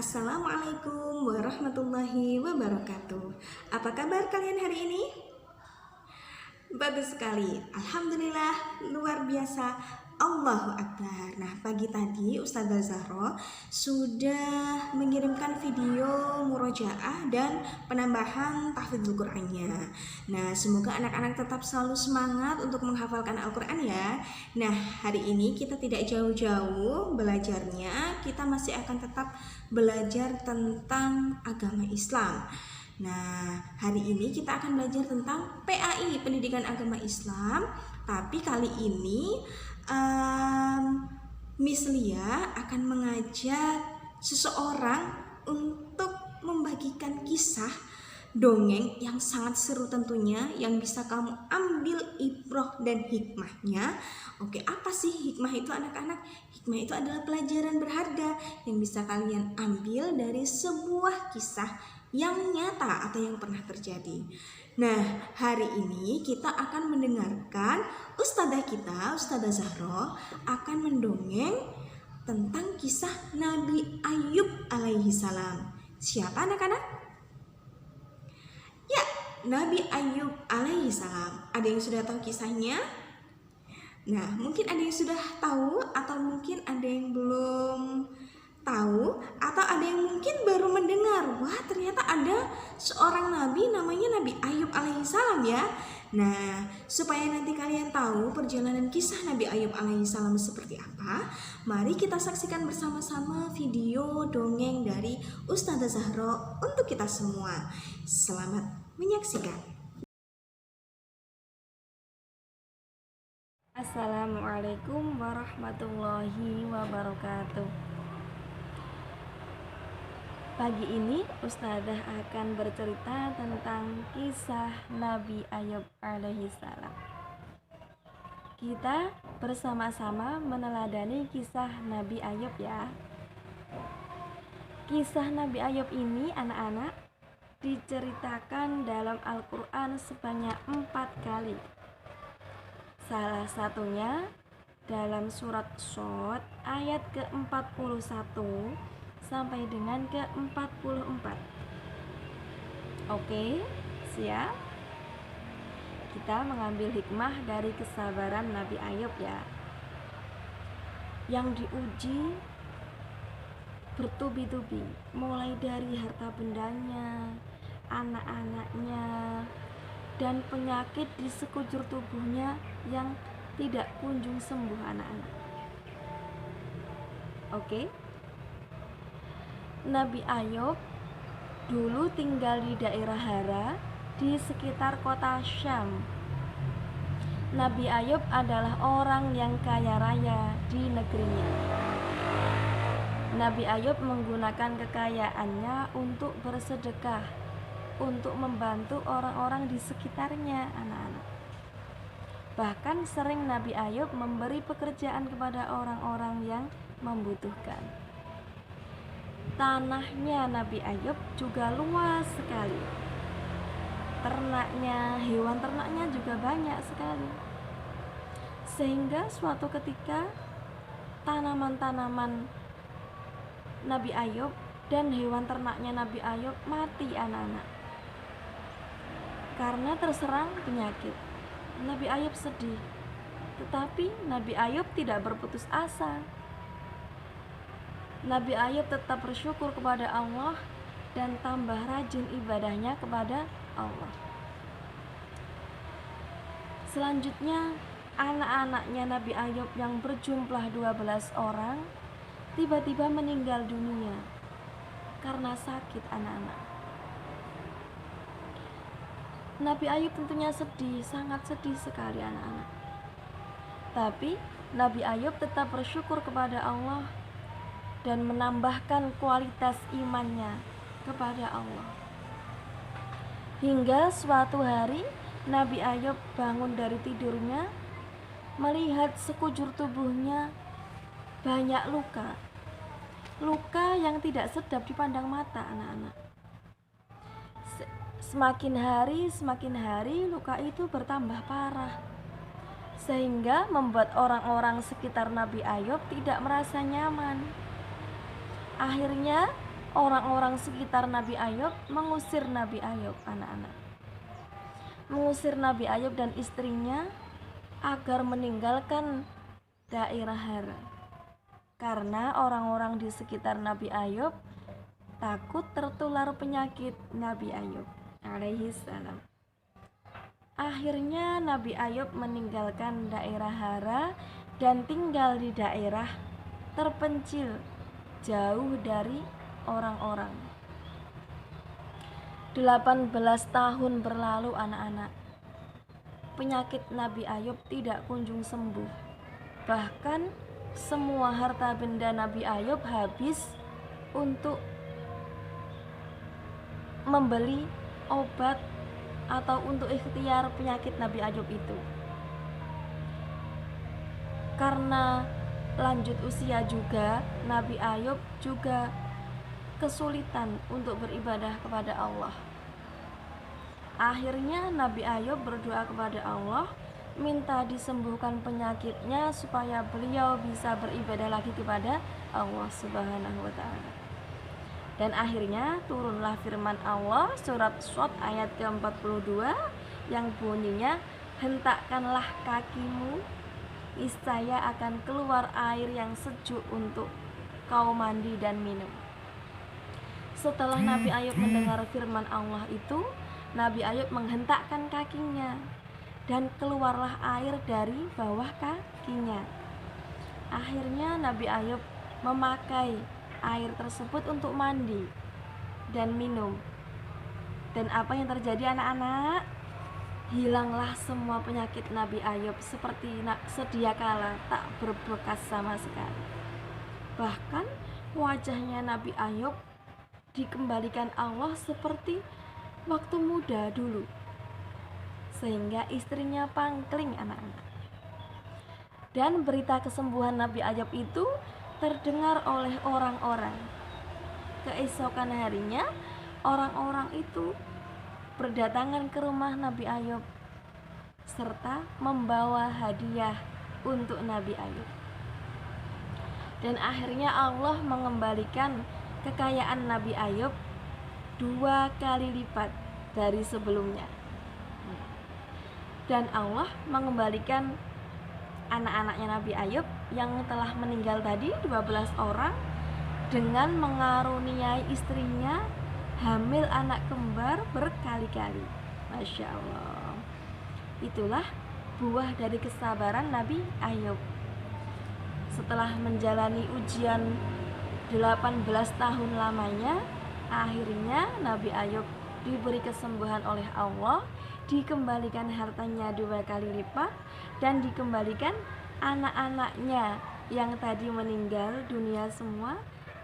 Assalamualaikum warahmatullahi wabarakatuh. Apa kabar kalian hari ini? Bagus sekali, alhamdulillah, luar biasa. Allahu Akbar. Nah, pagi tadi Ustazah Zahro sudah mengirimkan video murojaah dan penambahan tahfidzul Qur'annya. Nah, semoga anak-anak tetap selalu semangat untuk menghafalkan Al-Qur'an ya. Nah, hari ini kita tidak jauh-jauh belajarnya, kita masih akan tetap belajar tentang agama Islam. Nah, hari ini kita akan belajar tentang PAI, Pendidikan Agama Islam. Tapi kali ini Miss Lia akan mengajak seseorang untuk membagikan kisah dongeng yang sangat seru tentunya, yang bisa kamu ambil ibroh dan hikmahnya. Oke, apa sih hikmah itu anak-anak? Hikmah itu adalah pelajaran berharga yang bisa kalian ambil dari sebuah kisah yang nyata atau yang pernah terjadi. Nah, hari ini kita akan mendengarkan Ustazah kita, Ustazah Zahro akan mendongeng tentang kisah Nabi Ayub alaihi salam. Siapa anak-anak? Ya, Nabi Ayub alaihi salam. Ada yang sudah tahu kisahnya? Nah, mungkin ada yang sudah tahu atau mungkin ada yang belum tahu, atau ada yang mungkin baru mendengar. Wah, ternyata ada seorang nabi namanya Nabi Ayub alaihissalam ya. Nah, supaya nanti kalian tahu perjalanan kisah Nabi Ayub alaihissalam seperti apa, mari kita saksikan bersama-sama video dongeng dari Ustazah Zahro untuk kita semua. Selamat menyaksikan. Assalamualaikum warahmatullahi wabarakatuh. Pagi ini Ustazah akan bercerita tentang kisah Nabi Ayub alaihissalam. Kita bersama-sama meneladani kisah Nabi Ayub ya. Kisah Nabi Ayub ini anak-anak diceritakan dalam Al-Quran sebanyak 4 kali. Salah satunya dalam surat Shad ayat ke-41 sampai dengan ke-44. Oke, siap? Kita mengambil hikmah dari kesabaran Nabi Ayub ya. Yang diuji bertubi-tubi, mulai dari harta bendanya, anak-anaknya, dan penyakit di sekujur tubuhnya yang tidak kunjung sembuh anak-anak. Oke. Nabi Ayub dulu tinggal di daerah Hara di sekitar kota Syam. Nabi Ayub adalah orang yang kaya raya di negerinya. Nabi Ayub menggunakan kekayaannya untuk bersedekah, untuk membantu orang-orang di sekitarnya anak-anak. Bahkan sering Nabi Ayub memberi pekerjaan kepada orang-orang yang membutuhkan. Tanahnya Nabi Ayub juga luas sekali. Ternaknya, hewan ternaknya juga banyak sekali. Sehingga suatu ketika tanaman-tanaman Nabi Ayub dan hewan ternaknya Nabi Ayub mati anak-anak. Karena terserang penyakit. Nabi Ayub sedih. Tetapi Nabi Ayub tidak berputus asa. Nabi Ayub tetap bersyukur kepada Allah dan tambah rajin ibadahnya kepada Allah. Selanjutnya, anak-anaknya Nabi Ayub yang berjumlah 12 orang tiba-tiba meninggal dunia karena sakit anak-anak. Nabi Ayub tentunya sedih, sangat sedih sekali anak-anak. Tapi Nabi Ayub tetap bersyukur kepada Allah dan menambahkan kualitas imannya kepada Allah. Hingga suatu hari Nabi Ayub bangun dari tidurnya, melihat sekujur tubuhnya banyak luka. Luka yang tidak sedap dipandang mata anak-anak. Semakin hari luka itu bertambah parah, sehingga membuat orang-orang sekitar Nabi Ayub tidak merasa nyaman. Akhirnya orang-orang sekitar Nabi Ayub mengusir Nabi Ayub, anak-anak. Mengusir Nabi Ayub dan istrinya agar meninggalkan daerah Hara. Karena orang-orang di sekitar Nabi Ayub takut tertular penyakit Nabi Ayub alaihi salam. Akhirnya Nabi Ayub meninggalkan daerah Hara dan tinggal di daerah terpencil, jauh dari orang-orang. 18 tahun berlalu, anak-anak. Penyakit Nabi Ayub tidak kunjung sembuh. Bahkan semua harta benda Nabi Ayub habis untuk membeli obat atau untuk ikhtiar penyakit Nabi Ayub itu. Karena lanjut usia juga, Nabi Ayub juga kesulitan untuk beribadah kepada Allah. Akhirnya Nabi Ayub berdoa kepada Allah, minta disembuhkan penyakitnya supaya beliau bisa beribadah lagi kepada Allah Subhanahu wa ta'ala. Dan akhirnya turunlah firman Allah surat Shad ayat ke-42 yang bunyinya, hentakkanlah kakimu, niscaya akan keluar air yang sejuk untuk kau mandi dan minum. Setelah Nabi Ayub mendengar firman Allah itu, Nabi Ayub menghentakkan kakinya dan keluarlah air dari bawah kakinya. Akhirnya Nabi Ayub memakai air tersebut untuk mandi dan minum. Dan apa yang terjadi, anak-anak? Hilanglah semua penyakit Nabi Ayub seperti sedia kala, tak berbekas sama sekali. Bahkan wajahnya Nabi Ayub dikembalikan Allah seperti waktu muda dulu, sehingga istrinya pangkling, anak-anak. Dan berita kesembuhan Nabi Ayub itu terdengar oleh orang-orang. Keesokan harinya orang-orang itu berdatangan ke rumah Nabi Ayub serta membawa hadiah untuk Nabi Ayub. Dan akhirnya Allah mengembalikan kekayaan Nabi Ayub 2 kali lipat dari sebelumnya. Dan Allah mengembalikan anak-anaknya Nabi Ayub yang telah meninggal tadi 12 orang dengan mengaruniai istrinya hamil anak kembar berkali-kali. Masya Allah. Itulah buah dari kesabaran Nabi Ayub. Setelah menjalani ujian 18 tahun lamanya, akhirnya Nabi Ayub diberi kesembuhan oleh Allah, dikembalikan hartanya 2 kali lipat, dan dikembalikan anak-anaknya yang tadi meninggal dunia semua.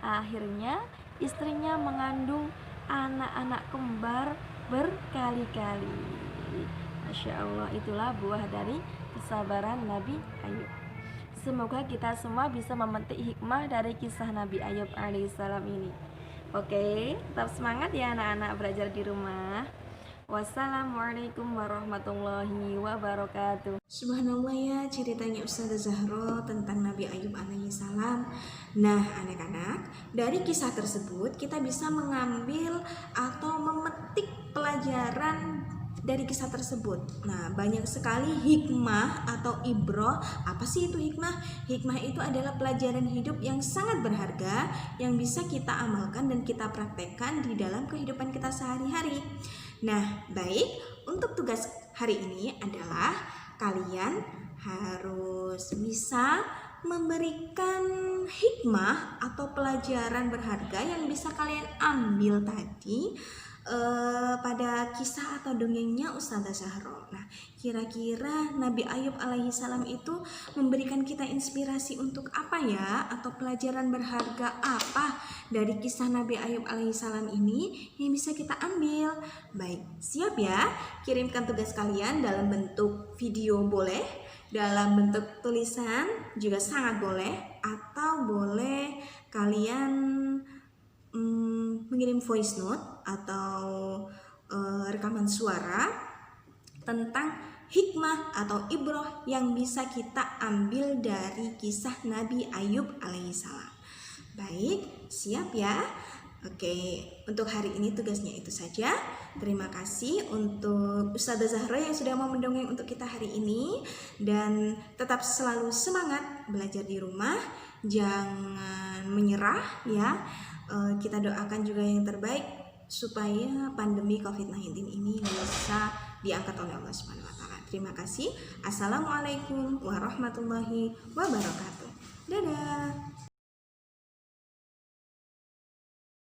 Akhirnya istrinya mengandung anak-anak kembar berkali-kali. Masya Allah, itulah buah dari kesabaran Nabi Ayub. Semoga kita semua bisa memetik hikmah dari kisah Nabi Ayub alaihissalam ini. Oke, tetap semangat ya anak-anak belajar di rumah. Wassalamualaikum warahmatullahi wabarakatuh. Subhanallah ya, ceritanya Ustazah Zahro tentang Nabi Ayub alaihissalam. Nah anak-anak, dari kisah tersebut kita bisa mengambil atau memetik pelajaran dari kisah tersebut. Nah, banyak sekali hikmah atau ibroh. Apa sih itu hikmah? Hikmah itu adalah pelajaran hidup yang sangat berharga yang bisa kita amalkan dan kita praktekkan di dalam kehidupan kita sehari-hari. Nah, baik, untuk tugas hari ini adalah kalian harus bisa memberikan hikmah atau pelajaran berharga yang bisa kalian ambil tadi pada kisah atau dongengnya Ustazah Zahro. Nah, kira-kira Nabi Ayub alaihissalam itu memberikan kita inspirasi untuk apa ya? Atau pelajaran berharga apa dari kisah Nabi Ayub alaihissalam ini yang bisa kita ambil? Baik, siap ya? Kirimkan tugas kalian dalam bentuk video boleh, dalam bentuk tulisan juga sangat boleh, atau boleh kalian mengirim voice note atau rekaman suara tentang hikmah atau ibroh yang bisa kita ambil dari kisah Nabi Ayub alaihissalam. Baik, siap ya? Oke, untuk hari ini tugasnya itu saja. Terima kasih untuk Ustazah Zahra yang sudah mau mendongeng untuk kita hari ini. Dan tetap selalu semangat belajar di rumah. Jangan menyerah ya. Kita doakan juga yang terbaik supaya pandemi COVID-19 ini bisa diangkat oleh Allah Subhanahu wa taala. Terima kasih. Assalamualaikum warahmatullahi wabarakatuh. Dadah.